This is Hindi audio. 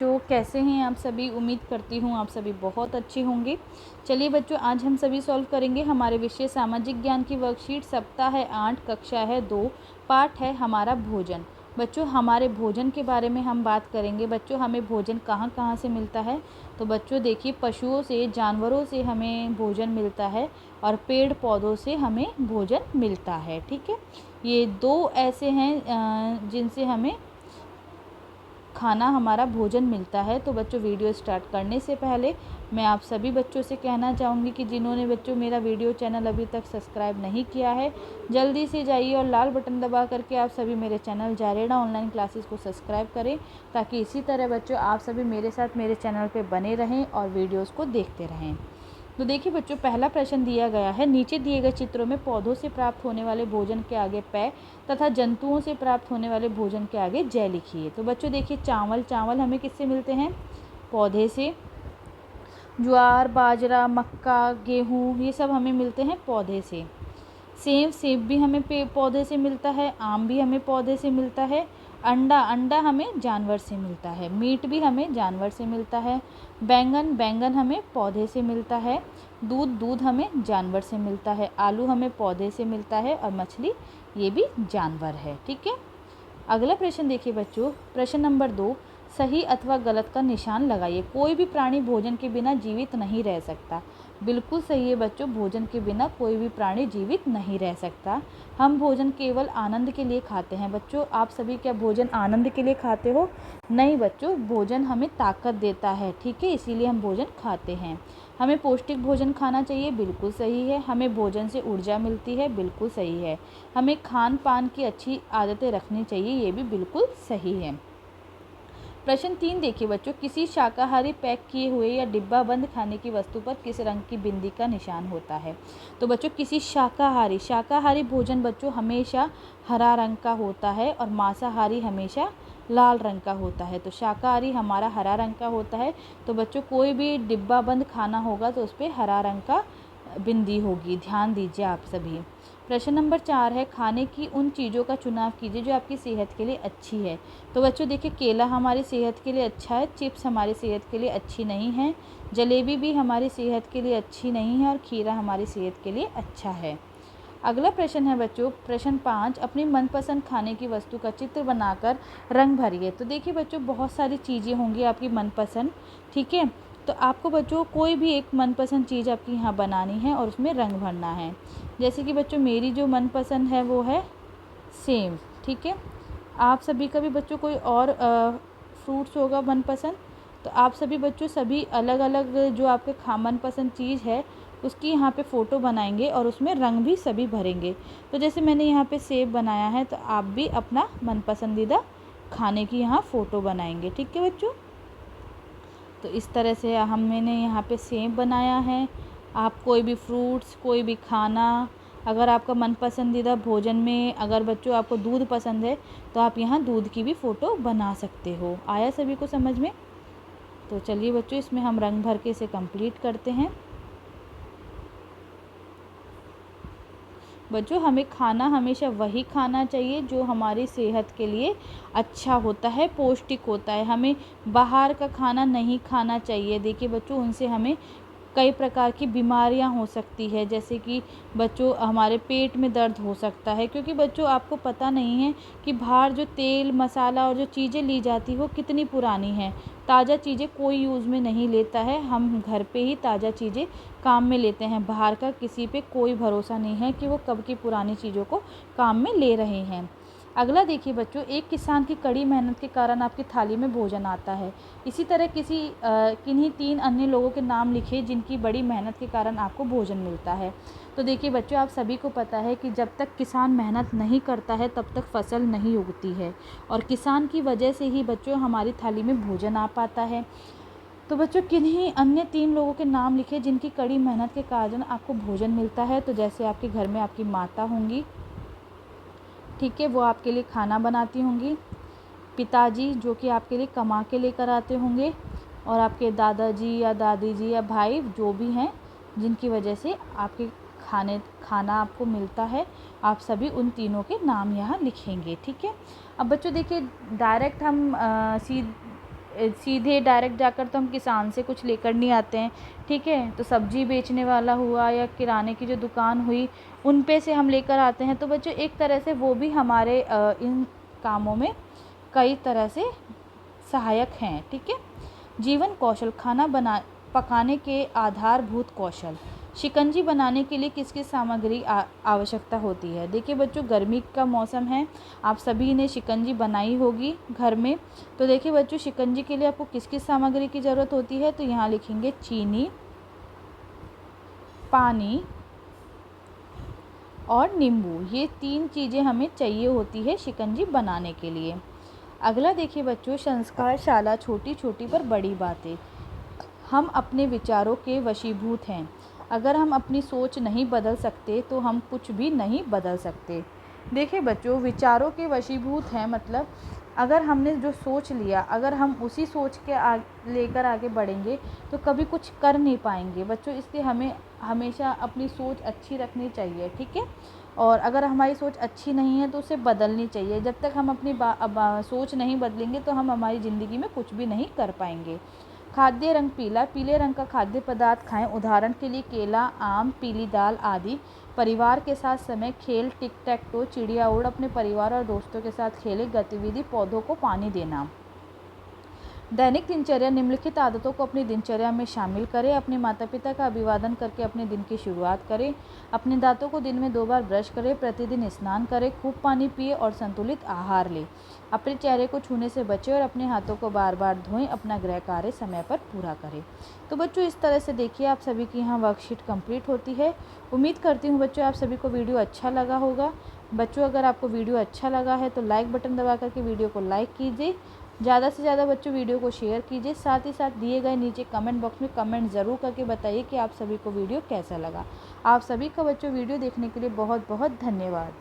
तो कैसे हैं आप सभी। उम्मीद करती हूँ आप सभी बहुत अच्छे होंगे। चलिए बच्चों, आज हम सभी सॉल्व करेंगे हमारे विषय सामाजिक ज्ञान की वर्कशीट। सप्ताह है 8, कक्षा है 2, पाठ है हमारा भोजन। बच्चों, हमारे भोजन के बारे में हम बात करेंगे। बच्चों, हमें भोजन कहाँ कहाँ से मिलता है। तो बच्चों देखिए, पशुओं से, जानवरों से हमें भोजन मिलता है और पेड़ पौधों से हमें भोजन मिलता है। ठीक है, ये दो ऐसे हैं जिनसे हमें खाना, हमारा भोजन मिलता है। तो बच्चों, वीडियो स्टार्ट करने से पहले मैं आप सभी बच्चों से कहना चाहूँगी कि जिन्होंने बच्चों मेरा वीडियो चैनल अभी तक सब्सक्राइब नहीं किया है, जल्दी से जाइए और लाल बटन दबा करके आप सभी मेरे चैनल जारेड़ा ऑनलाइन क्लासेस को सब्सक्राइब करें, ताकि इसी तरह बच्चों आप सभी मेरे साथ मेरे चैनल पर बने रहें और वीडियोज़ को देखते रहें। तो देखिए बच्चों, पहला प्रश्न दिया गया है, नीचे दिए गए चित्रों में पौधों से प्राप्त होने वाले भोजन के आगे पै तथा जंतुओं से प्राप्त होने वाले भोजन के आगे जय लिखिए। तो बच्चों देखिए, चावल हमें किससे मिलते हैं? पौधे से। ज्वार, बाजरा, मक्का, गेहूँ, ये सब हमें मिलते हैं पौधे से। सेब भी हमें पौधे से मिलता है। आम भी हमें पौधे से मिलता है। अंडा हमें जानवर से मिलता है। मीट भी हमें जानवर से मिलता है। बैंगन हमें पौधे से मिलता है। दूध हमें जानवर से मिलता है। आलू हमें पौधे से मिलता है और मछली ये भी जानवर है। ठीक है, अगला प्रश्न देखिए बच्चों, प्रश्न नंबर 2, सही अथवा गलत का निशान लगाइए। कोई भी प्राणी भोजन के बिना जीवित नहीं रह सकता। बिल्कुल सही है बच्चों, भोजन के बिना कोई भी प्राणी जीवित नहीं रह सकता। हम भोजन केवल आनंद के लिए खाते हैं। बच्चों, आप सभी क्या भोजन आनंद के लिए खाते हो? नहीं बच्चों, भोजन हमें ताकत देता है। ठीक है, इसीलिए हम भोजन खाते हैं। हमें पौष्टिक भोजन खाना चाहिए, बिल्कुल सही है। हमें भोजन से ऊर्जा मिलती है, बिल्कुल सही है। हमें खान पान की अच्छी आदतें रखनी चाहिए, ये भी बिल्कुल सही है। प्रश्न 3 देखिए बच्चों, किसी शाकाहारी पैक किए हुए या डिब्बा बंद खाने की वस्तु पर किस रंग की बिंदी का निशान होता है? तो बच्चों, किसी शाकाहारी भोजन बच्चों हमेशा हरा रंग का होता है और मांसाहारी हमेशा लाल रंग का होता है। तो शाकाहारी हमारा हरा रंग का होता है। तो बच्चों, कोई भी डिब्बा बंद खाना होगा तो उस पर हरा रंग का बिंदी होगी, ध्यान दीजिए आप सभी। प्रश्न नंबर 4 है, खाने की उन चीज़ों का चुनाव कीजिए जो आपकी सेहत के लिए अच्छी है। तो बच्चों देखिए, केला हमारी सेहत के लिए अच्छा है, चिप्स हमारी सेहत के लिए अच्छी नहीं है, जलेबी भी हमारी सेहत के लिए अच्छी नहीं है और खीरा हमारी सेहत के लिए अच्छा है। अगला प्रश्न है बच्चों, प्रश्न 5, अपनी मनपसंद खाने की वस्तु का चित्र बनाकर रंग भरिए। तो देखिए बच्चों, बहुत सारी चीज़ें होंगी आपकी मनपसंद। ठीक है, तो आपको बच्चों कोई भी एक मनपसंद चीज़ आपकी यहाँ बनानी है और उसमें रंग भरना है। जैसे कि बच्चों, मेरी जो मनपसंद है वो है सेब। ठीक है, आप सभी का भी बच्चों कोई और फ्रूट्स होगा मनपसंद। तो आप सभी बच्चों सभी अलग अलग जो आपके मनपसंद चीज़ है उसकी यहाँ पे फ़ोटो बनाएंगे और उसमें रंग भी सभी भरेंगे। तो जैसे मैंने यहाँ पे सेब बनाया है, तो आप भी अपना मनपसंदीदा खाने की यहाँ फ़ोटो बनाएंगे। ठीक है बच्चों, तो इस तरह से मैंने यहाँ पे सेब बनाया है। आप कोई भी फ्रूट्स, कोई भी खाना, अगर आपका मनपसंदीदा भोजन में अगर बच्चों आपको दूध पसंद है तो आप यहाँ दूध की भी फ़ोटो बना सकते हो। आया सभी को समझ में? तो चलिए बच्चों, इसमें हम रंग भर के इसे कंप्लीट करते हैं। बच्चों, हमें खाना हमेशा वही खाना चाहिए जो हमारी सेहत के लिए अच्छा होता है, पौष्टिक होता है। हमें बाहर का खाना नहीं खाना चाहिए। देखिए बच्चों, उनसे हमें कई प्रकार की बीमारियां हो सकती है, जैसे कि बच्चों हमारे पेट में दर्द हो सकता है, क्योंकि बच्चों आपको पता नहीं है कि बाहर जो तेल मसाला और जो चीज़ें ली जाती वो कितनी पुरानी हैं। ताज़ा चीज़ें कोई यूज़ में नहीं लेता है, हम घर पे ही ताज़ा चीज़ें काम में लेते हैं। बाहर का किसी पे कोई भरोसा नहीं है कि वो कब की पुरानी चीज़ों को काम में ले रहे हैं। अगला देखिए बच्चों, एक किसान की कड़ी मेहनत के कारण आपकी थाली में भोजन आता है। इसी तरह किन्हीं 3 अन्य लोगों के नाम लिखिए जिनकी बड़ी मेहनत के कारण आपको भोजन मिलता है। तो देखिए बच्चों, आप सभी को पता है कि जब तक किसान मेहनत नहीं करता है तब तक फसल नहीं उगती है, और किसान की वजह से ही बच्चों हमारी थाली में भोजन आ पाता है। तो बच्चों, किन्हीं अन्य 3 लोगों के नाम लिखिए जिनकी कड़ी मेहनत के कारण आपको भोजन मिलता है। तो जैसे आपके घर में आपकी माता होंगी, ठीक है, वो आपके लिए खाना बनाती होंगी। पिताजी जो कि आपके लिए कमा के लेकर आते होंगे, और आपके दादाजी या दादी जी या भाई जो भी हैं जिनकी वजह से आपके खाना आपको मिलता है, आप सभी उन तीनों के नाम यहाँ लिखेंगे। ठीक है, अब बच्चों देखिए, डायरेक्ट हम सीधे डायरेक्ट जाकर तो हम किसान से कुछ लेकर नहीं आते हैं, ठीक है। तो सब्जी बेचने वाला हुआ या किराने की जो दुकान हुई, उन पे से हम लेकर आते हैं। तो बच्चों एक तरह से वो भी हमारे इन कामों में कई तरह से सहायक हैं, ठीक है। जीवन कौशल, खाना पकाने के आधारभूत कौशल। शिकंजी बनाने के लिए किस किस सामग्री आवश्यकता होती है। देखिए बच्चों, गर्मी का मौसम है, आप सभी ने शिकंजी बनाई होगी घर में। तो देखिए बच्चों, शिकंजी के लिए आपको किस किस सामग्री की ज़रूरत होती है। तो यहाँ लिखेंगे चीनी, पानी और नींबू। ये 3 चीज़ें हमें चाहिए होती है शिकंजी बनाने के लिए। अगला देखिए बच्चों, संस्कारशाला, छोटी छोटी पर बड़ी बातें। हम अपने विचारों के वशीभूत हैं। अगर हम अपनी सोच नहीं बदल सकते तो हम कुछ भी नहीं बदल सकते। देखिए बच्चों, विचारों के वशीभूत हैं मतलब अगर हमने जो सोच लिया, अगर हम उसी सोच के लेकर आगे बढ़ेंगे तो कभी कुछ कर नहीं पाएंगे बच्चों। इसलिए हमें हमेशा अपनी सोच अच्छी रखनी चाहिए, ठीक है। और अगर हमारी सोच अच्छी नहीं है तो उसे बदलनी चाहिए। जब तक हम अपनी सोच नहीं बदलेंगे तो हम हमारी ज़िंदगी में कुछ भी नहीं कर पाएंगे। खाद्य रंग पीला, पीले रंग का खाद्य पदार्थ खाएं। उदाहरण के लिए केला, आम, पीली दाल आदि। परिवार के साथ समय, खेल, टिक टैक टो, चिड़िया उड़। अपने परिवार और दोस्तों के साथ खेले। गतिविधि, पौधों को पानी देना। दैनिक दिनचर्या, निम्नलिखित आदतों को अपनी दिनचर्या में शामिल करें। अपने माता पिता का अभिवादन करके अपने दिन की शुरुआत करें। अपने दांतों को दिन में 2 बार ब्रश करें। प्रतिदिन स्नान करें। खूब पानी पिए और संतुलित आहार लें। अपने चेहरे को छूने से बचें और अपने हाथों को बार बार धोएं। अपना गृह कार्य समय पर पूरा करें। तो बच्चों इस तरह से देखिए आप सभी की यहाँ वर्कशीट कंप्लीट होती है। उम्मीद करती हूँ बच्चों आप सभी को वीडियो अच्छा लगा होगा। बच्चों अगर आपको वीडियो अच्छा लगा है तो लाइक बटन दबा करके वीडियो को लाइक कीजिए। ज़्यादा से ज़्यादा बच्चों वीडियो को शेयर कीजिए। साथ ही साथ दिए गए नीचे कमेंट बॉक्स में कमेंट ज़रूर करके बताइए कि आप सभी को वीडियो कैसा लगा। आप सभी का बच्चों वीडियो देखने के लिए बहुत बहुत धन्यवाद।